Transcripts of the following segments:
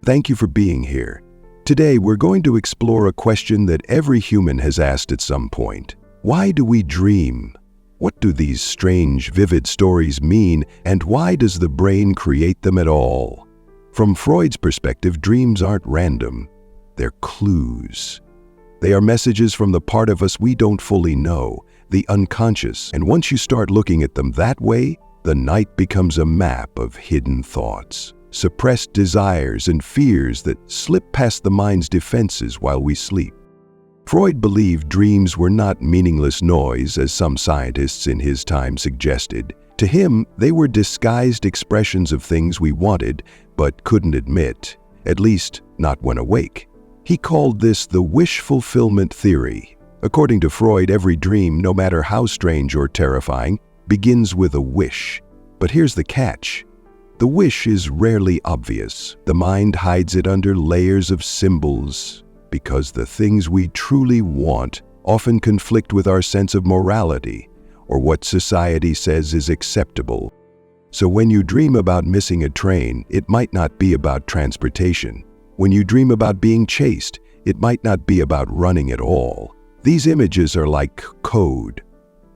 Thank you for being here. Today, we're going to explore a question that every human has asked at some point. Why do we dream? What do these strange, vivid stories mean, and why does the brain create them at all? From Freud's perspective, dreams aren't random. They're clues. They are messages from the part of us we don't fully know, the unconscious, and once you start looking at them that way, the night becomes a map of hidden thoughts, suppressed desires and fears that slip past the mind's defenses while we sleep. Freud believed dreams were not meaningless noise, as some scientists in his time suggested. To him, they were disguised expressions of things we wanted but couldn't admit, at least not when awake. He called this the wish fulfillment theory. According to Freud, every dream, no matter how strange or terrifying, begins with a wish. But here's the catch. The wish is rarely obvious. The mind hides it under layers of symbols, because the things we truly want often conflict with our sense of morality or what society says is acceptable. So when you dream about missing a train, it might not be about transportation. When you dream about being chased, it might not be about running at all. These images are like code.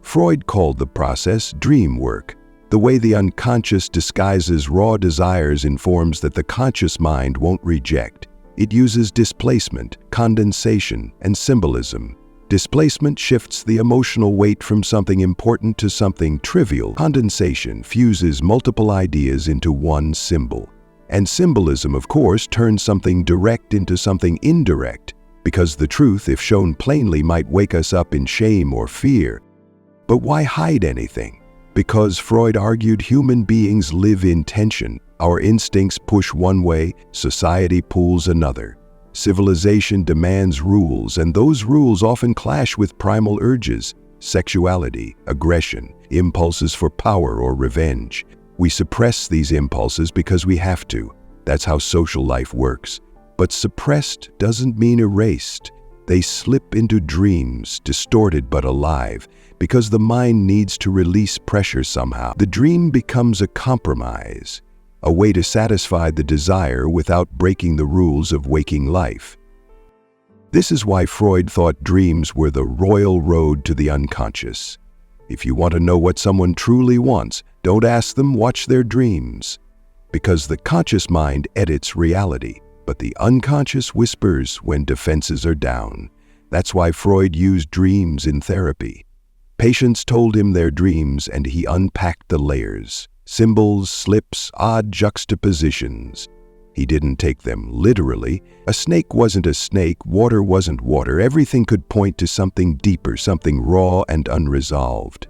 Freud called the process dream work. The way the unconscious disguises raw desires in forms that the conscious mind won't reject. It uses displacement, condensation, and symbolism. Displacement shifts the emotional weight from something important to something trivial. Condensation fuses multiple ideas into one symbol. And symbolism, of course, turns something direct into something indirect, because the truth, if shown plainly, might wake us up in shame or fear. But why hide anything? Because Freud argued human beings live in tension. Our instincts push one way, society pulls another. Civilization demands rules, and those rules often clash with primal urges, sexuality, aggression, impulses for power or revenge. We suppress these impulses because we have to. That's how social life works. But suppressed doesn't mean erased. They slip into dreams, distorted but alive, because the mind needs to release pressure somehow. The dream becomes a compromise, a way to satisfy the desire without breaking the rules of waking life. This is why Freud thought dreams were the royal road to the unconscious. If you want to know what someone truly wants, don't ask them, watch their dreams. Because the conscious mind edits reality, but the unconscious whispers when defenses are down. That's why Freud used dreams in therapy. Patients told him their dreams and he unpacked the layers. Symbols, slips, odd juxtapositions. He didn't take them literally. A snake wasn't a snake, water wasn't water. Everything could point to something deeper, something raw and unresolved.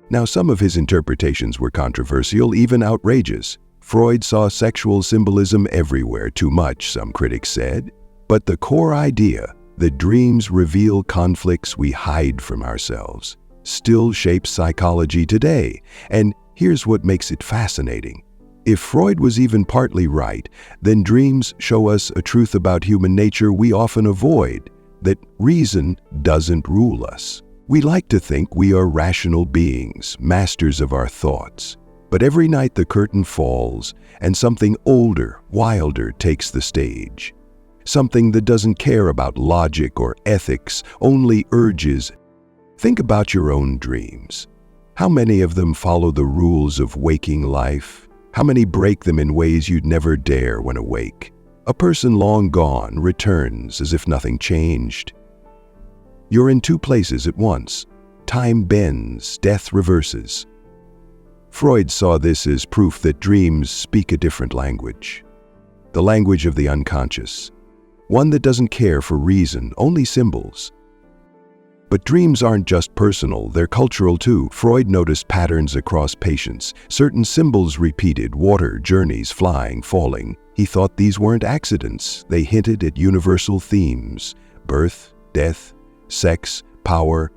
Now, some of his interpretations were controversial, even outrageous. Freud saw sexual symbolism everywhere, too much, some critics said. But the core idea, that dreams reveal conflicts we hide from ourselves, still shapes psychology today. And here's what makes it fascinating. If Freud was even partly right, then dreams show us a truth about human nature we often avoid, that reason doesn't rule us. We like to think we are rational beings, masters of our thoughts. But every night the curtain falls, and something older, wilder takes the stage. Something that doesn't care about logic or ethics, only urges. Think about your own dreams. How many of them follow the rules of waking life? How many break them in ways you'd never dare when awake? A person long gone returns as if nothing changed. You're in two places at once. Time bends, death reverses. Freud saw this as proof that dreams speak a different language. The language of the unconscious. One that doesn't care for reason, only symbols. But dreams aren't just personal, they're cultural too. Freud noticed patterns across patients. Certain symbols repeated: water, journeys, flying, falling. He thought these weren't accidents. They hinted at universal themes: birth, death, sex, power.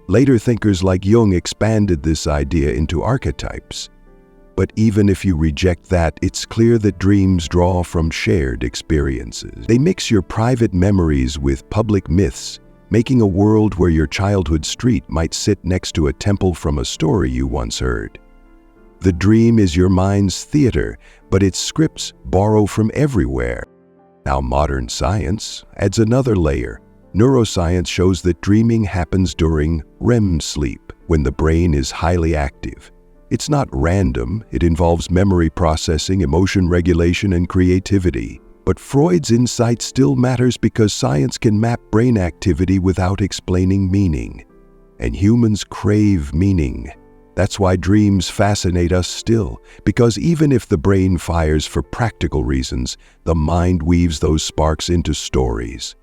Later thinkers like Jung expanded this idea into archetypes. But even if you reject that, it's clear that dreams draw from shared experiences. They mix your private memories with public myths, making a world where your childhood street might sit next to a temple from a story you once heard. The dream is your mind's theater, but its scripts borrow from everywhere. Now, modern science adds another layer. Neuroscience shows that dreaming happens during REM sleep, when the brain is highly active. It's not random, it involves memory processing, emotion regulation, and creativity. But Freud's insight still matters because science can map brain activity without explaining meaning. And humans crave meaning. That's why dreams fascinate us still, because even if the brain fires for practical reasons, the mind weaves those sparks into stories.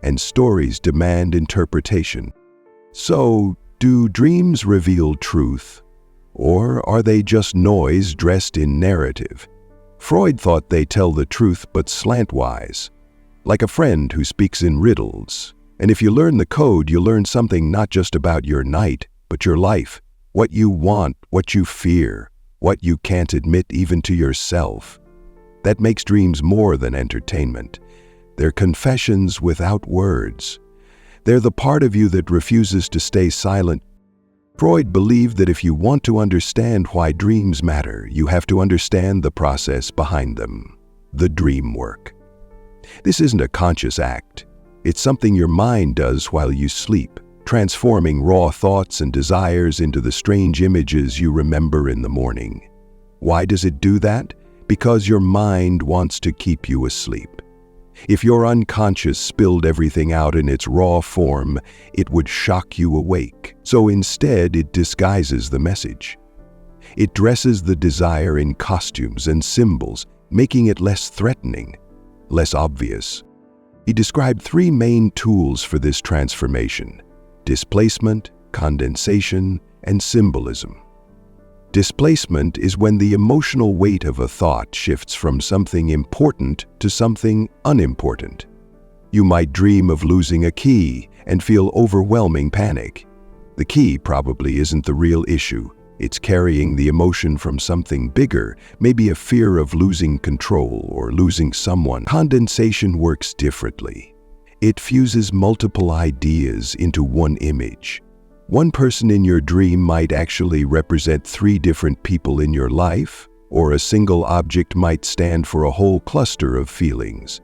And stories demand interpretation. So, do dreams reveal truth? Or are they just noise dressed in narrative? Freud thought they tell the truth but slantwise, like a friend who speaks in riddles. And if you learn the code, you learn something not just about your night, but your life. What you want, what you fear, what you can't admit even to yourself. That makes dreams more than entertainment. They're confessions without words. They're the part of you that refuses to stay silent. Freud believed that if you want to understand why dreams matter, you have to understand the process behind them, the dream work. This isn't a conscious act. It's something your mind does while you sleep, transforming raw thoughts and desires into the strange images you remember in the morning. Why does it do that? Because your mind wants to keep you asleep. If your unconscious spilled everything out in its raw form, it would shock you awake. So instead, it disguises the message. It dresses the desire in costumes and symbols, making it less threatening, less obvious. He described 3 main tools for this transformation: displacement, condensation, and symbolism. Displacement is when the emotional weight of a thought shifts from something important to something unimportant. You might dream of losing a key and feel overwhelming panic. The key probably isn't the real issue. It's carrying the emotion from something bigger, maybe a fear of losing control or losing someone. Condensation works differently. It fuses multiple ideas into one image. One person in your dream might actually represent 3 different people in your life, or a single object might stand for a whole cluster of feelings.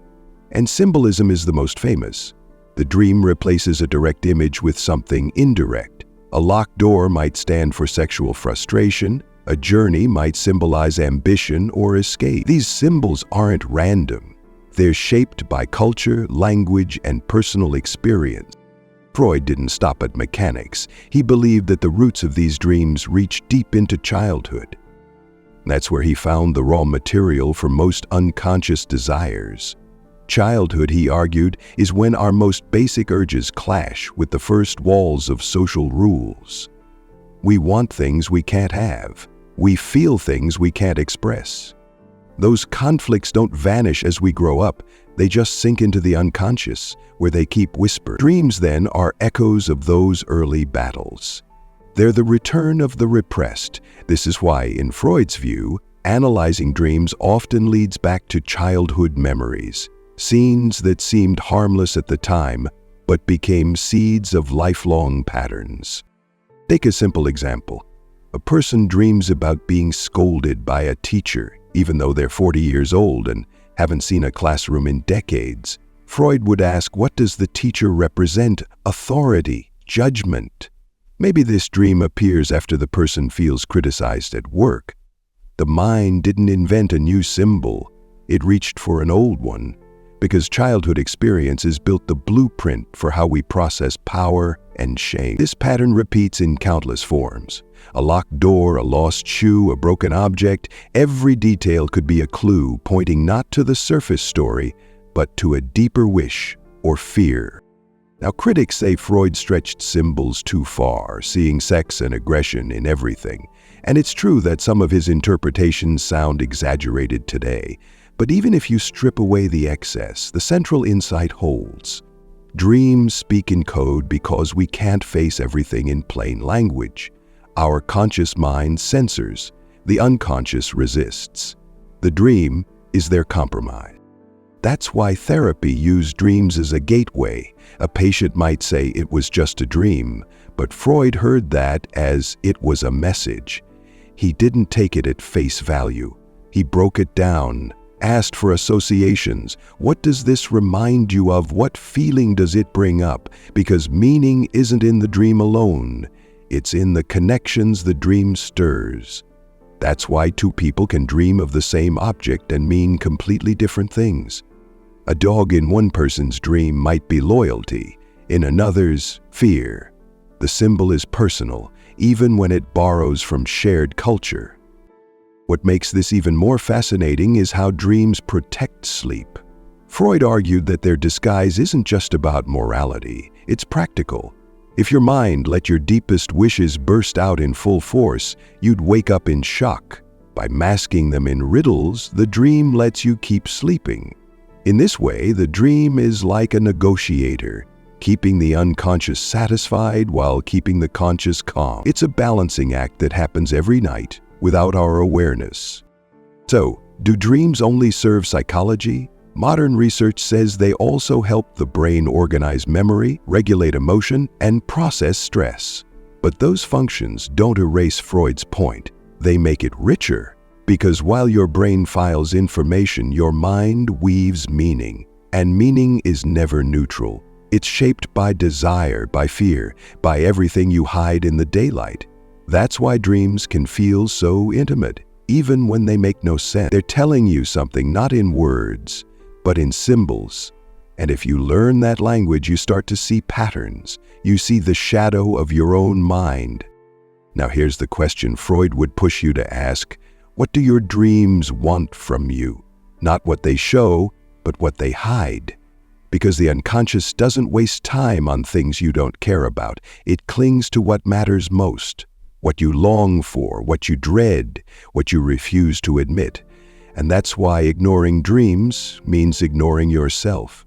And symbolism is the most famous. The dream replaces a direct image with something indirect. A locked door might stand for sexual frustration. A journey might symbolize ambition or escape. These symbols aren't random. They're shaped by culture, language, and personal experience. Freud didn't stop at mechanics. He believed that the roots of these dreams reach deep into childhood. That's where he found the raw material for most unconscious desires. Childhood, he argued, is when our most basic urges clash with the first walls of social rules. We want things we can't have. We feel things we can't express. Those conflicts don't vanish as we grow up. They just sink into the unconscious, where they keep whispering. Dreams, then, are echoes of those early battles. They're the return of the repressed. This is why, in Freud's view, analyzing dreams often leads back to childhood memories, scenes that seemed harmless at the time, but became seeds of lifelong patterns. Take a simple example. A person dreams about being scolded by a teacher, even though they're 40 years old and haven't seen a classroom in decades. Freud would ask, what does the teacher represent? Authority, judgment. Maybe this dream appears after the person feels criticized at work. The mind didn't invent a new symbol. It reached for an old one, because childhood experiences built the blueprint for how we process power and shame. This pattern repeats in countless forms. A locked door, a lost shoe, a broken object. Every detail could be a clue pointing not to the surface story, but to a deeper wish or fear. Now, critics say Freud stretched symbols too far, seeing sex and aggression in everything. And it's true that some of his interpretations sound exaggerated today. But even if you strip away the excess, the central insight holds. Dreams speak in code because we can't face everything in plain language. Our conscious mind censors. The unconscious resists. The dream is their compromise. That's why therapy used dreams as a gateway. A patient might say it was just a dream, but Freud heard that as it was a message. He didn't take it at face value. He broke it down, asked for associations. What does this remind you of? What feeling does it bring up? Because meaning isn't in the dream alone. It's in the connections the dream stirs. That's why two people can dream of the same object and mean completely different things. A dog in one person's dream might be loyalty, in another's, fear. The symbol is personal, even when it borrows from shared culture. What makes this even more fascinating is how dreams protect sleep. Freud argued that their disguise isn't just about morality, it's practical. If your mind let your deepest wishes burst out in full force, you'd wake up in shock. By masking them in riddles, the dream lets you keep sleeping. In this way, the dream is like a negotiator, keeping the unconscious satisfied while keeping the conscious calm. It's a balancing act that happens every night, without our awareness. So, do dreams only serve psychology? Modern research says they also help the brain organize memory, regulate emotion, and process stress. But those functions don't erase Freud's point. They make it richer, because while your brain files information, your mind weaves meaning. And meaning is never neutral. It's shaped by desire, by fear, by everything you hide in the daylight. That's why dreams can feel so intimate, even when they make no sense. They're telling you something not in words, but in symbols. And if you learn that language, you start to see patterns. You see the shadow of your own mind. Now here's the question Freud would push you to ask. What do your dreams want from you? Not what they show, but what they hide. Because the unconscious doesn't waste time on things you don't care about. It clings to what matters most. What you long for, what you dread, what you refuse to admit. And that's why ignoring dreams means ignoring yourself.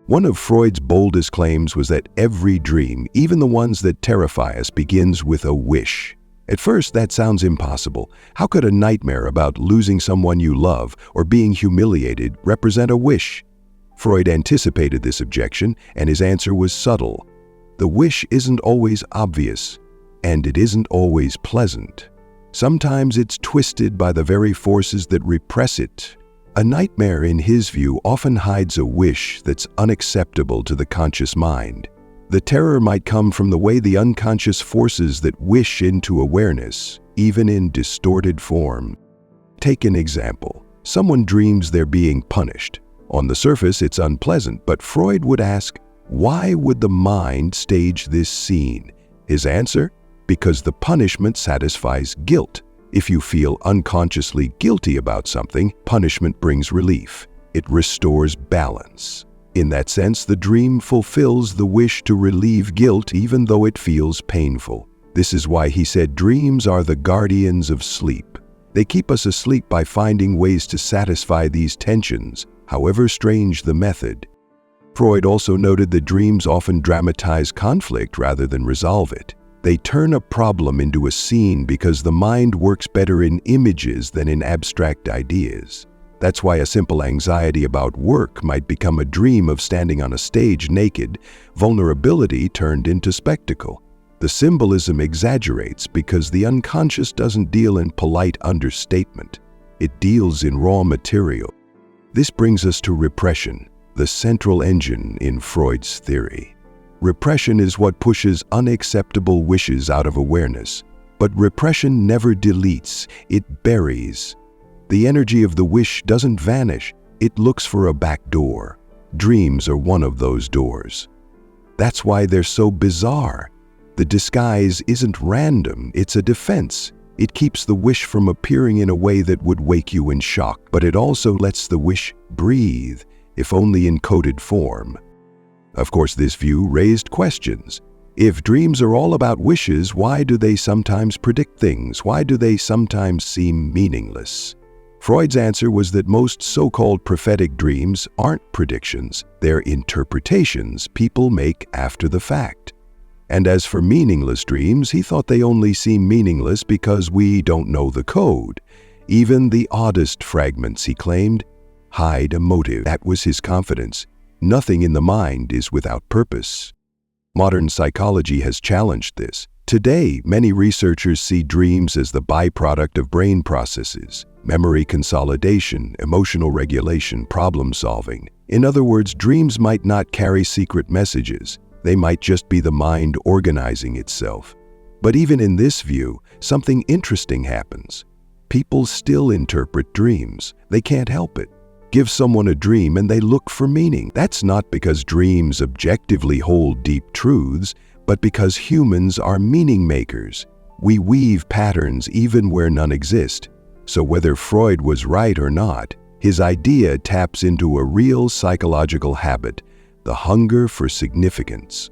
One of Freud's boldest claims was that every dream, even the ones that terrify us, begins with a wish. At first, that sounds impossible. How could a nightmare about losing someone you love or being humiliated represent a wish? Freud anticipated this objection, and his answer was subtle. The wish isn't always obvious. And it isn't always pleasant. Sometimes it's twisted by the very forces that repress it. A nightmare, in his view, often hides a wish that's unacceptable to the conscious mind. The terror might come from the way the unconscious forces that wish into awareness, even in distorted form. Take an example. Someone dreams they're being punished. On the surface, it's unpleasant, but Freud would ask, why would the mind stage this scene? His answer? Because the punishment satisfies guilt. If you feel unconsciously guilty about something, punishment brings relief. It restores balance. In that sense, the dream fulfills the wish to relieve guilt even though it feels painful. This is why he said dreams are the guardians of sleep. They keep us asleep by finding ways to satisfy these tensions, however strange the method. Freud also noted that dreams often dramatize conflict rather than resolve it. They turn a problem into a scene because the mind works better in images than in abstract ideas. That's why a simple anxiety about work might become a dream of standing on a stage naked, vulnerability turned into spectacle. The symbolism exaggerates because the unconscious doesn't deal in polite understatement. It deals in raw material. This brings us to repression, the central engine in Freud's theory. Repression is what pushes unacceptable wishes out of awareness. But repression never deletes, it buries. The energy of the wish doesn't vanish, it looks for a back door. Dreams are one of those doors. That's why they're so bizarre. The disguise isn't random, it's a defense. It keeps the wish from appearing in a way that would wake you in shock, but it also lets the wish breathe, if only in coded form. Of course, this view raised questions. If dreams are all about wishes, why do they sometimes predict things? Why do they sometimes seem meaningless? Freud's answer was that most so-called prophetic dreams aren't predictions. They're interpretations people make after the fact. And as for meaningless dreams, he thought they only seem meaningless because we don't know the code. Even the oddest fragments, he claimed, hide a motive. That was his confidence. Nothing in the mind is without purpose. Modern psychology has challenged this. Today, many researchers see dreams as the byproduct of brain processes. memory consolidation, emotional regulation, problem solving. In other words, dreams might not carry secret messages. They might just be the mind organizing itself. But even in this view, something interesting happens. People still interpret dreams. They can't help it. Give someone a dream and they look for meaning. That's not because dreams objectively hold deep truths, but because humans are meaning makers. We weave patterns even where none exist. So whether Freud was right or not, his idea taps into a real psychological habit, the hunger for significance.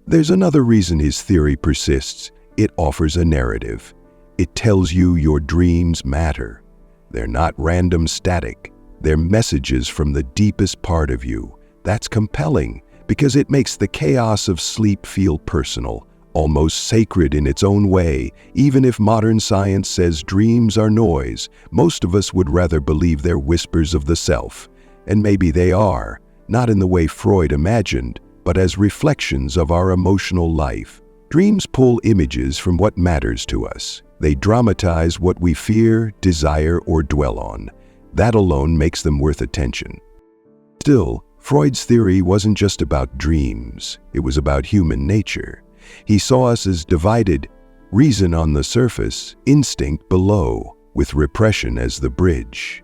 There's another reason his theory persists. It offers a narrative. It tells you your dreams matter. They're not random static. They're messages from the deepest part of you. That's compelling because it makes the chaos of sleep feel personal, almost sacred in its own way. Even if modern science says dreams are noise, most of us would rather believe they're whispers of the self. And maybe they are, not in the way Freud imagined, but as reflections of our emotional life. Dreams pull images from what matters to us. They dramatize what we fear, desire, or dwell on. That alone makes them worth attention. Still, Freud's theory wasn't just about dreams. It was about human nature. He saw us as divided, reason on the surface, instinct below, with repression as the bridge.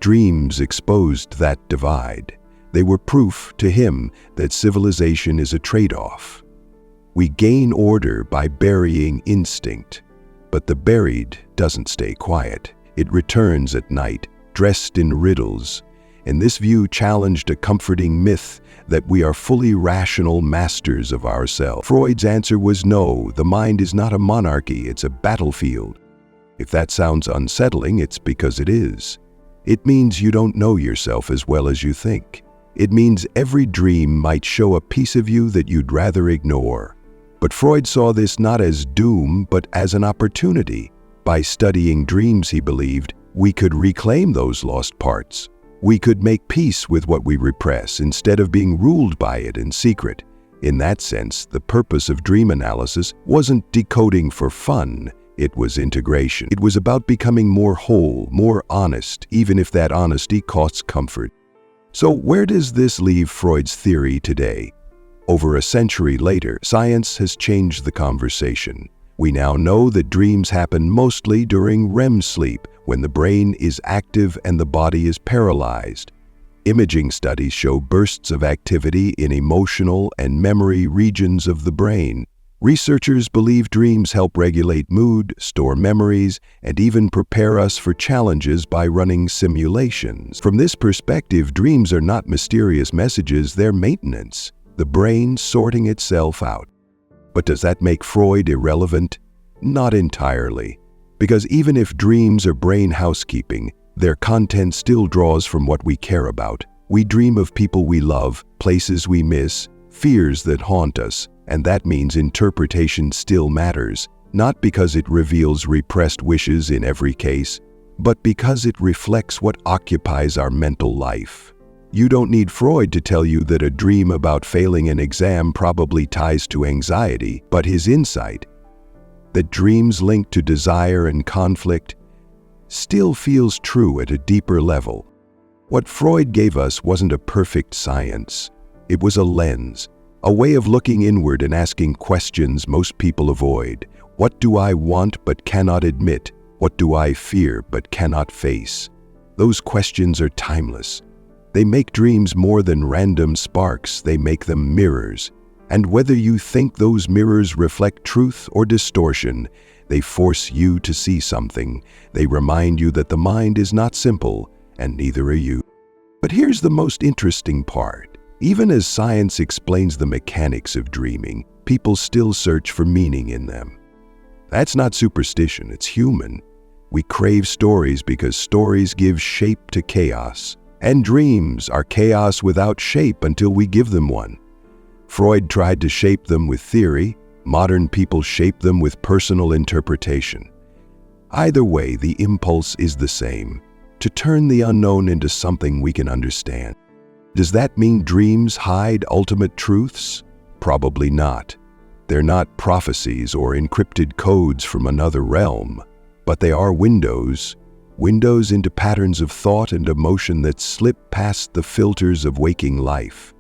Dreams exposed that divide. They were proof to him that civilization is a trade-off. We gain order by burying instinct, but the buried doesn't stay quiet. It returns at night, dressed in riddles, and this view challenged a comforting myth that we are fully rational masters of ourselves. Freud's answer was no, the mind is not a monarchy, it's a battlefield. If that sounds unsettling, it's because it is. It means you don't know yourself as well as you think. It means every dream might show a piece of you that you'd rather ignore. But Freud saw this not as doom, but as an opportunity. By studying dreams, he believed, we could reclaim those lost parts. We could make peace with what we repress instead of being ruled by it in secret. In that sense, the purpose of dream analysis wasn't decoding for fun, it was integration. It was about becoming more whole, more honest, even if that honesty costs comfort. So where does this leave Freud's theory today? Over a century later, science has changed the conversation. We now know that dreams happen mostly during REM sleep, when the brain is active and the body is paralyzed. Imaging studies show bursts of activity in emotional and memory regions of the brain. Researchers believe dreams help regulate mood, store memories, and even prepare us for challenges by running simulations. From this perspective, dreams are not mysterious messages, they're maintenance, the brain sorting itself out. But does that make Freud irrelevant? Not entirely. Because even if dreams are brain housekeeping, their content still draws from what we care about. We dream of people we love, places we miss, fears that haunt us, and that means interpretation still matters, not because it reveals repressed wishes in every case, but because it reflects what occupies our mental life. You don't need Freud to tell you that a dream about failing an exam probably ties to anxiety, but his insight, that dreams linked to desire and conflict, still feels true at a deeper level. What Freud gave us wasn't a perfect science. It was a lens, a way of looking inward and asking questions most people avoid. What do I want but cannot admit? What do I fear but cannot face? Those questions are timeless. They make dreams more than random sparks, they make them mirrors. And whether you think those mirrors reflect truth or distortion, they force you to see something. They remind you that the mind is not simple, and neither are you. But here's the most interesting part. Even as science explains the mechanics of dreaming, people still search for meaning in them. That's not superstition, it's human. We crave stories because stories give shape to chaos. And dreams are chaos without shape until we give them one. Freud tried to shape them with theory. Modern people shape them with personal interpretation. Either way, the impulse is the same, to turn the unknown into something we can understand. Does that mean dreams hide ultimate truths? Probably not. They're not prophecies or encrypted codes from another realm, but they are windows, windows into patterns of thought and emotion that slip past the filters of waking life.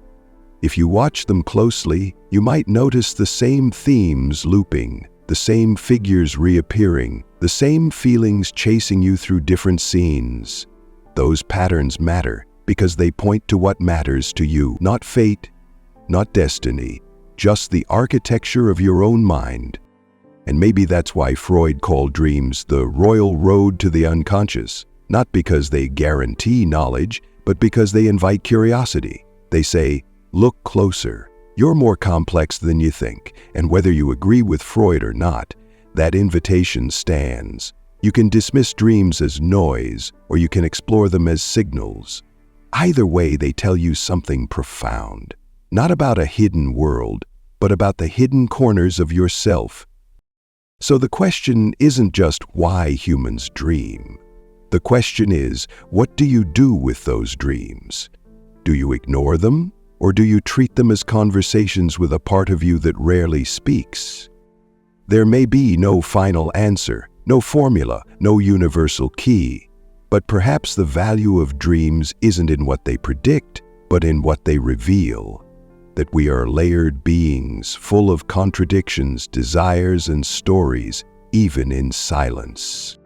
If you watch them closely, you might notice the same themes looping, the same figures reappearing, the same feelings chasing you through different scenes. Those patterns matter because they point to what matters to you, not fate, not destiny, just the architecture of your own mind. And maybe that's why Freud called dreams the royal road to the unconscious, not because they guarantee knowledge, but because they invite curiosity. They say, look closer. You're more complex than you think, and whether you agree with Freud or not, that invitation stands. You can dismiss dreams as noise, or you can explore them as signals. Either way, they tell you something profound. Not about a hidden world, but about the hidden corners of yourself. So the question isn't just why humans dream. The question is, what do you do with those dreams? Do you ignore them, or do you treat them as conversations with a part of you that rarely speaks? There may be no final answer, no formula, no universal key, but perhaps the value of dreams isn't in what they predict, but in what they reveal. That we are layered beings, full of contradictions, desires, and stories, even in silence.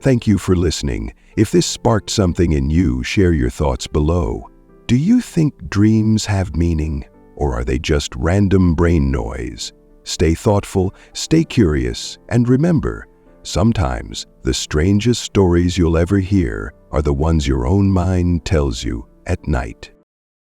Thank you for listening. If this sparked something in you, share your thoughts below. Do you think dreams have meaning, or are they just random brain noise? Stay thoughtful, stay curious, and remember, sometimes the strangest stories you'll ever hear are the ones your own mind tells you at night.